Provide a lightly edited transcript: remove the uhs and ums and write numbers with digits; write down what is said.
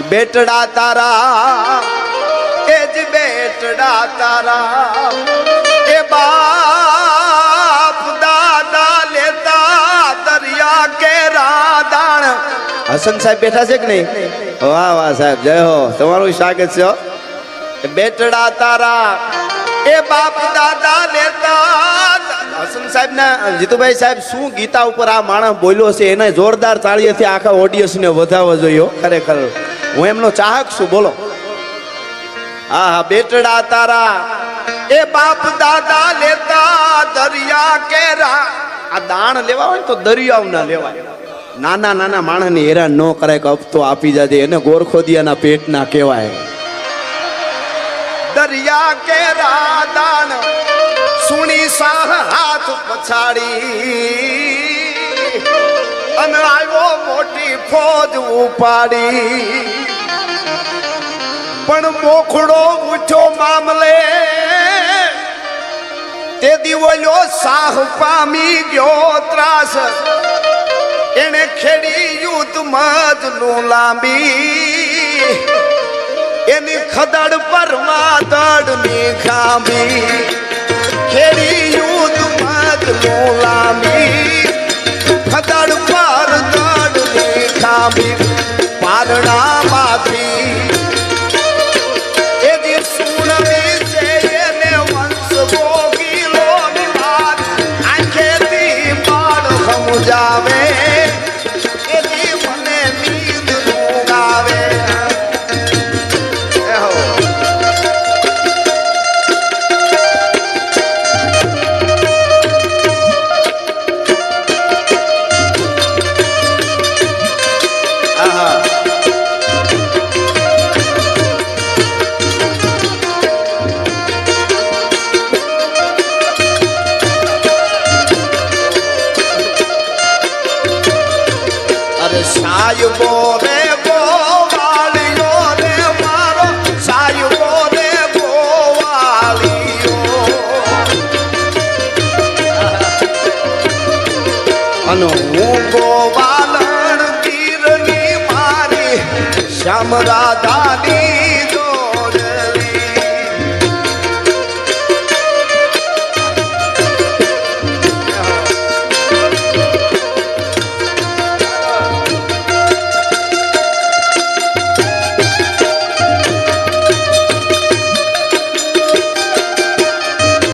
બેટડા તારા એ જ બેટડા તારા એ બાપ દાદા લેતા દરિયા કે રાદાણ. હસન સાહેબ બેઠા છે કે નહીં? વાહ વાહ સાહેબ, જય હો, તમારું સ્વાગત છે. બેટડા તારા એ બાપ દાદા લેતા. હસન સાહેબ ના જીતુભાઈ સાહેબ શું ગીતા ઉપર આ માણસ બોલ્યો છે એને જોરદાર તાળીઓથી આખા ઓડિયન્સ ને વધાવવો જોઈએ. ખરેખર હું એમનો ચાહક છું. બોલો. હા હા. બેટડા તારા એ બાપ દાદા લેતા દરિયા કેરા. આ દાણ લેવા હોય તો દરિયાઓ ના લેવાય. નાના નાના માણસ ને હેરાન ન કરાય કે હપ્તો આપી જાય એને ગોરખોદિયાના પેટ ના કહેવાય. દરિયા કેરા દાણ સુણી સાહ હાથ પછાડી અને આવ્યો મોટી ફોજ ઉપાડી. પણ મોખડો ઉઠ્યો મામલે તે દિવલ્યો સાહ પામી ગયો ત્રાસ. એને ખેડી યુદ્ધ મજલું લાંબી એની ખદડ પર માદડ ની ખાંભી. ખેડી યુદ્ધ મજલું લાંબી ખદડ પર દડ ની ખાંભી. પારણા માંથી એની સુણવી છે એને વંશ ભોગીલો નિવાદ. આંખેથી બાળ સમજાવે એની મને નીંદ નું આવે. સાયબો રે ગોવાળિયો રે મારો સાયબો રે ગોવાળિયો. અને હું ગોવાલણ ગીરની મારી શ્યામ રાધાની